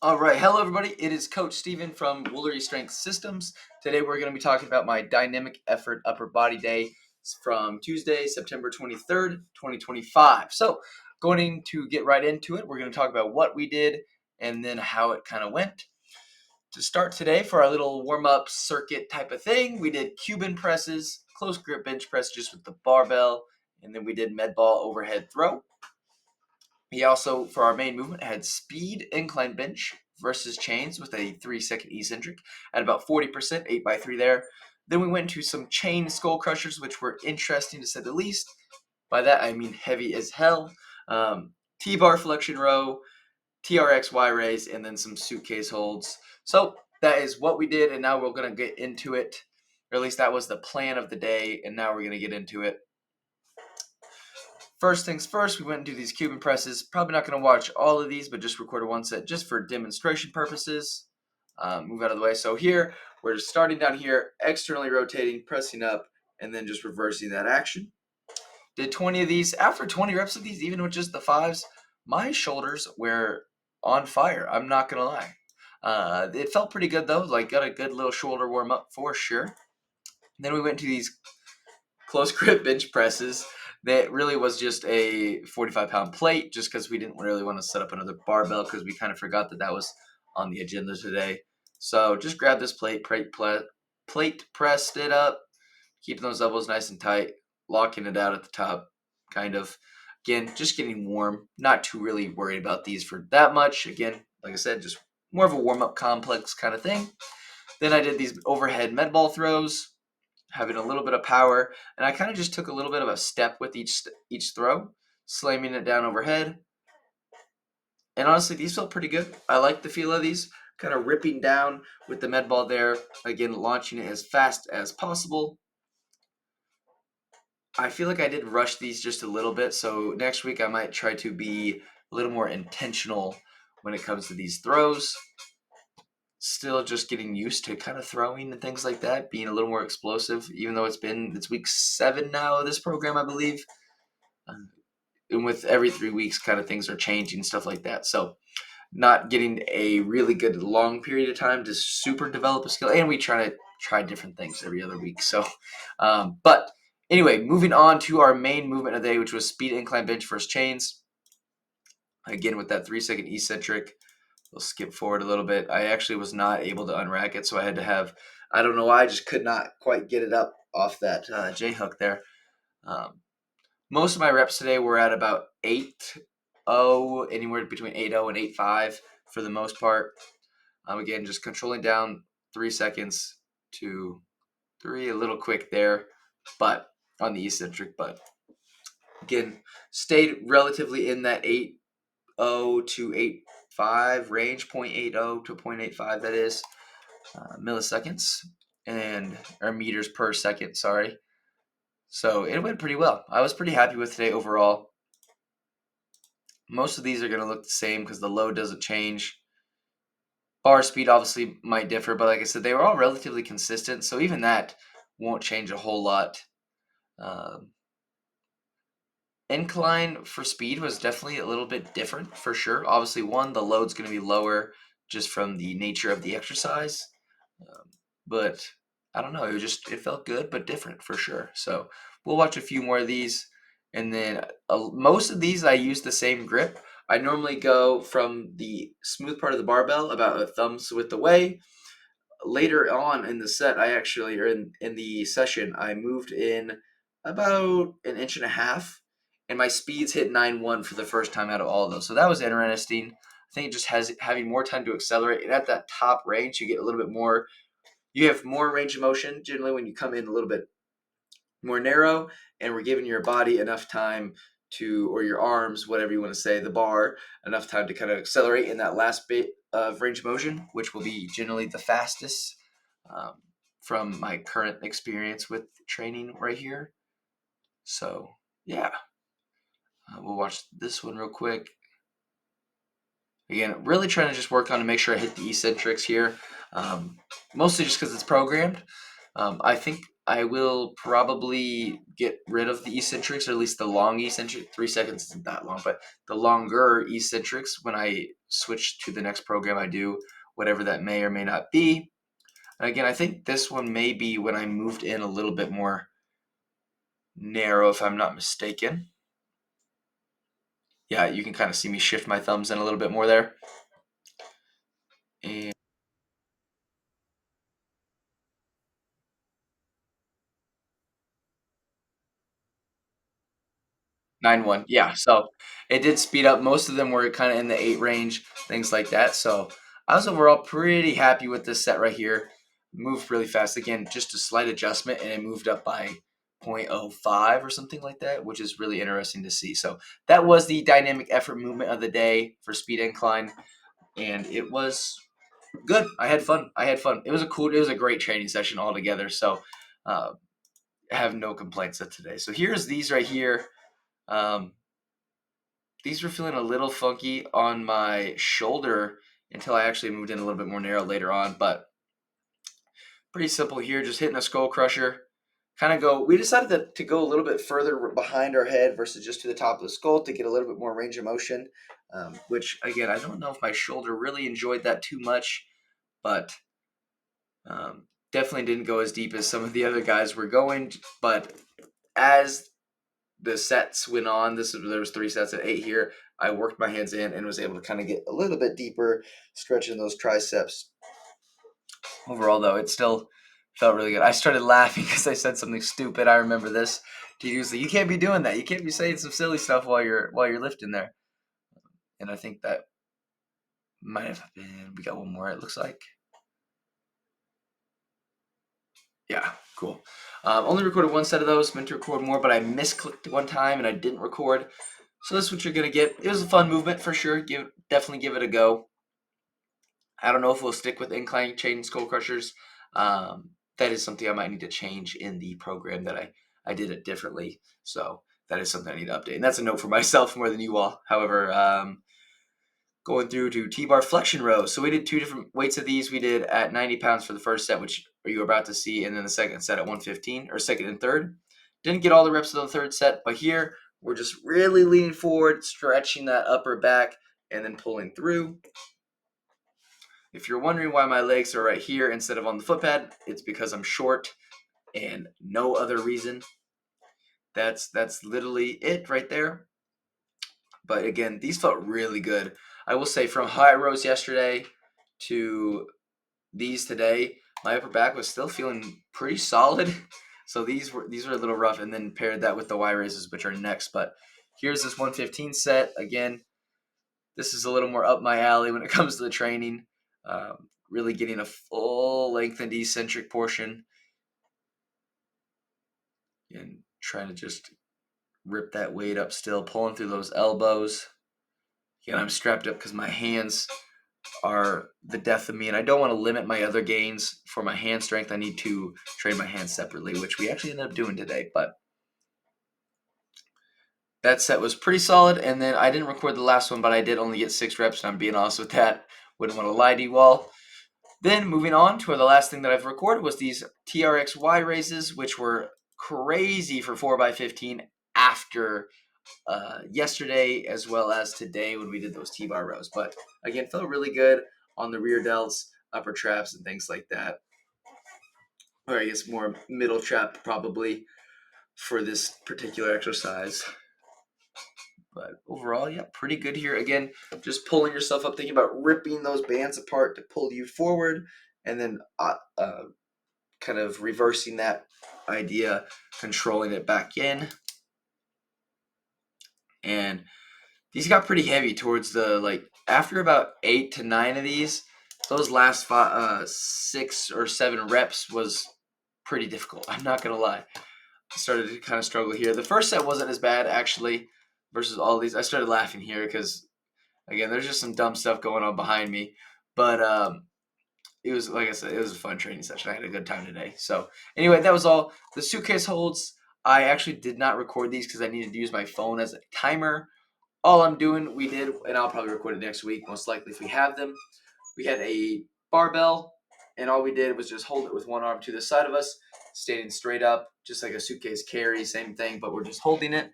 All right, hello everybody. It is Coach Steven from Woolery Strength Systems. Today we're going to be talking about my dynamic effort upper body day from Tuesday, September 23rd, 2025. So, going to get right into it. We're going to talk about what we did and then how it kind of went. To start today for our little warm-up circuit type of thing, we did Cuban presses, close grip bench press just with the barbell, and then we did med ball overhead throw. He also, for our main movement, had speed incline bench versus chains with a 3-second eccentric at about 40%, 8x3 there. Then we went to some chain skull crushers, which were interesting to say the least. By that, I mean heavy as hell. T-bar flexion row, TRX Y raise, and then some suitcase holds. So that is what we did, and now we're going to get into it. Or at least that was the plan of the day, and now we're going to get into it. First things first, we went and do these Cuban presses. Probably not going to watch all of these, but just recorded one set just for demonstration purposes. Move out of the way. So here, we're just starting down here, externally rotating, pressing up, and then just reversing that action. Did 20 of these. After 20 reps of these, even with just the fives, my shoulders were on fire. I'm not going to lie. It felt pretty good, though. Like, got a good little shoulder warm up for sure. Then we went to these close grip bench presses. That really was just a 45-pound plate just because we didn't really want to set up another barbell because we kind of forgot that was on the agenda today. So just grab this plate, pressed it up, keeping those elbows nice and tight, locking it out at the top, kind of. Again, just getting warm. Not too really worried about these for that much. Again, like I said, just more of a warm-up complex kind of thing. Then I did these overhead med ball throws, having a little bit of power, and I kind of just took a little bit of a step with each throw, slamming it down overhead. And honestly, these felt pretty good. I like the feel of these, kind of ripping down with the med ball there, again, launching it as fast as possible. I feel like I did rush these just a little bit, so next week I might try to be a little more intentional when it comes to these throws. Still just getting used to kind of throwing and things like that, being a little more explosive, even though it's week 7 now of this program, I believe. And with every 3 weeks, kind of things are changing, stuff like that. So not getting a really good long period of time to super develop a skill. And we try to try different things every other week. So, but anyway, moving on to our main movement of the day, which was speed incline bench versus chains. Again, with that 3-second eccentric. We'll skip forward a little bit. I actually was not able to unrack it, so I had to have, I don't know why, I just could not quite get it up off that J-hook there. Most of my reps today were at about 8.0, anywhere between 8.0 and 8.5 for the most part. Again, just controlling down 3 seconds to 3, a little quick there, but on the eccentric. But again, stayed relatively in that 8.0 to 8.5 range, 0.80 to 0.85, that is, milliseconds, or meters per second, sorry. So it went pretty well. I was pretty happy with today overall. Most of these are going to look the same because the load doesn't change. Bar speed obviously might differ, but like I said, they were all relatively consistent, so even that won't change a whole lot. Incline for speed was definitely a little bit different for sure. Obviously, the load's going to be lower just from the nature of the exercise. But I don't know, it felt good, but different for sure. So we'll watch a few more of these. And then most of these, I use the same grip. I normally go from the smooth part of the barbell about a thumb's width away. Later on in the set, or in the session, I moved in about an inch and a half, and my speeds hit 9.1 for the first time out of all of those. So that was interesting. I think it just having more time to accelerate. And at that top range, you get a little bit more. You have more range of motion generally when you come in a little bit more narrow, and we're giving your body enough time or your arms, whatever you want to say, the bar, enough time to kind of accelerate in that last bit of range of motion, which will be generally the fastest from my current experience with training right here. So, yeah. We'll watch this one real quick. Again, really trying to just work on to make sure I hit the eccentrics here. Mostly just because it's programmed. I think I will probably get rid of the eccentrics, or at least the long eccentric. 3 seconds isn't that long, but the longer eccentrics when I switch to the next program I do, whatever that may or may not be. And again, I think this one may be when I moved in a little bit more narrow, if I'm not mistaken. Yeah, you can kind of see me shift my thumbs in a little bit more there. And 9-1. Yeah, so it did speed up. Most of them were kind of in the 8 range, things like that. So I was overall pretty happy with this set right here. Moved really fast. Again, just a slight adjustment, and it moved up by 0.05 or something like that, which is really interesting to see. So that was the dynamic effort movement of the day for speed incline, and it was good. I had fun. It was a great training session altogether. So I have no complaints of today. So here's these right here. Um, these were feeling a little funky on my shoulder until I actually moved in a little bit more narrow later on, but pretty simple here, just hitting a skull crusher. We decided to go a little bit further behind our head versus just to the top of the skull to get a little bit more range of motion, which, again, I don't know if my shoulder really enjoyed that too much, but definitely didn't go as deep as some of the other guys were going. But as the sets went on, there was 3 sets at 8 here. I worked my hands in and was able to kind of get a little bit deeper, stretching those triceps. Overall, though, it still felt really good. I started laughing because I said something stupid. I remember this. He was like, "You can't be doing that. You can't be saying some silly stuff while you're lifting there." And I think that might have been. We got one more. It looks like. Yeah, cool. Only recorded one set of those. Meant to record more, but I misclicked one time and I didn't record. So this is what you're gonna get. It was a fun movement for sure. Definitely give it a go. I don't know if we'll stick with incline chain skull crushers. That is something I might need to change in the program that I did it differently. So that is something I need to update. And that's a note for myself more than you all. However, going through to T-bar flexion rows. So we did 2 different weights of these. We did at 90 pounds for the first set, which you were about to see, and then the second set at 115, or second and third. Didn't get all the reps of the third set, but here we're just really leaning forward, stretching that upper back, and then pulling through. If you're wondering why my legs are right here instead of on the footpad, it's because I'm short and no other reason. That's literally it right there. But again, these felt really good. I will say from high rows yesterday to these today, my upper back was still feeling pretty solid. So these were a little rough, and then paired that with the Y raises, which are next. But here's this 115 set. Again, this is a little more up my alley when it comes to the training. Really getting a full lengthened eccentric portion and trying to just rip that weight up still, pulling through those elbows. Again, I'm strapped up because my hands are the death of me, and I don't want to limit my other gains for my hand strength. I need to train my hands separately, which we actually ended up doing today. But that set was pretty solid, and then I didn't record the last one, but I did only get 6 reps, and I'm being honest with that. Wouldn't want to lie to you all. Then moving on to the last thing that I've recorded was these TRXY raises, which were crazy for 4x15 after yesterday as well as today when we did those T-bar rows. But again, felt really good on the rear delts, upper traps, and things like that. Or I guess more middle trap probably for this particular exercise. But overall, yeah, pretty good here. Again, just pulling yourself up, thinking about ripping those bands apart to pull you forward, and then kind of reversing that idea, controlling it back in. And these got pretty heavy towards the, after about 8 to 9 of these, those last 6 or 7 reps was pretty difficult. I'm not going to lie. I started to kind of struggle here. The first set wasn't as bad, actually, versus all these. I started laughing here because, again, there's just some dumb stuff going on behind me. But it was, like I said, it was a fun training session. I had a good time today. So anyway, that was all. The suitcase holds, I actually did not record these because I needed to use my phone as a timer. All I'm doing, and I'll probably record it next week, most likely if we have them. We had a barbell and all we did was just hold it with one arm to the side of us, standing straight up, just like a suitcase carry, same thing, but we're just holding it.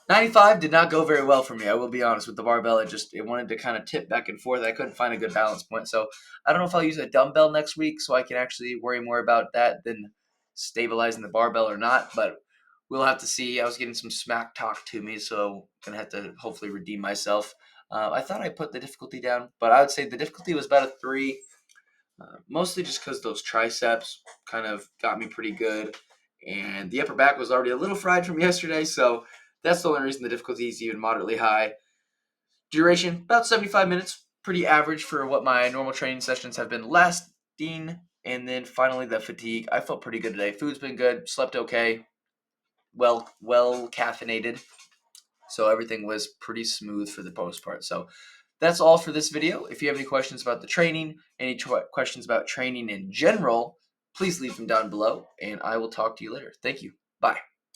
95 did not go very well for me. I will be honest with the barbell. It wanted to kind of tip back and forth. I couldn't find a good balance point. So I don't know if I'll use a dumbbell next week so I can actually worry more about that than stabilizing the barbell or not. But we'll have to see. I was getting some smack talk to me, so I'm going to have to hopefully redeem myself. I thought I put the difficulty down, but I would say the difficulty was about a 3. Mostly just because those triceps kind of got me pretty good. And the upper back was already a little fried from yesterday, so that's the only reason the difficulty is even moderately high. Duration, about 75 minutes. Pretty average for what my normal training sessions have been lasting. And then finally, the fatigue. I felt pretty good today. Food's been good. Slept okay. Well caffeinated. So everything was pretty smooth for the most part. So that's all for this video. If you have any questions about the training, any questions about training in general, please leave them down below, and I will talk to you later. Thank you. Bye.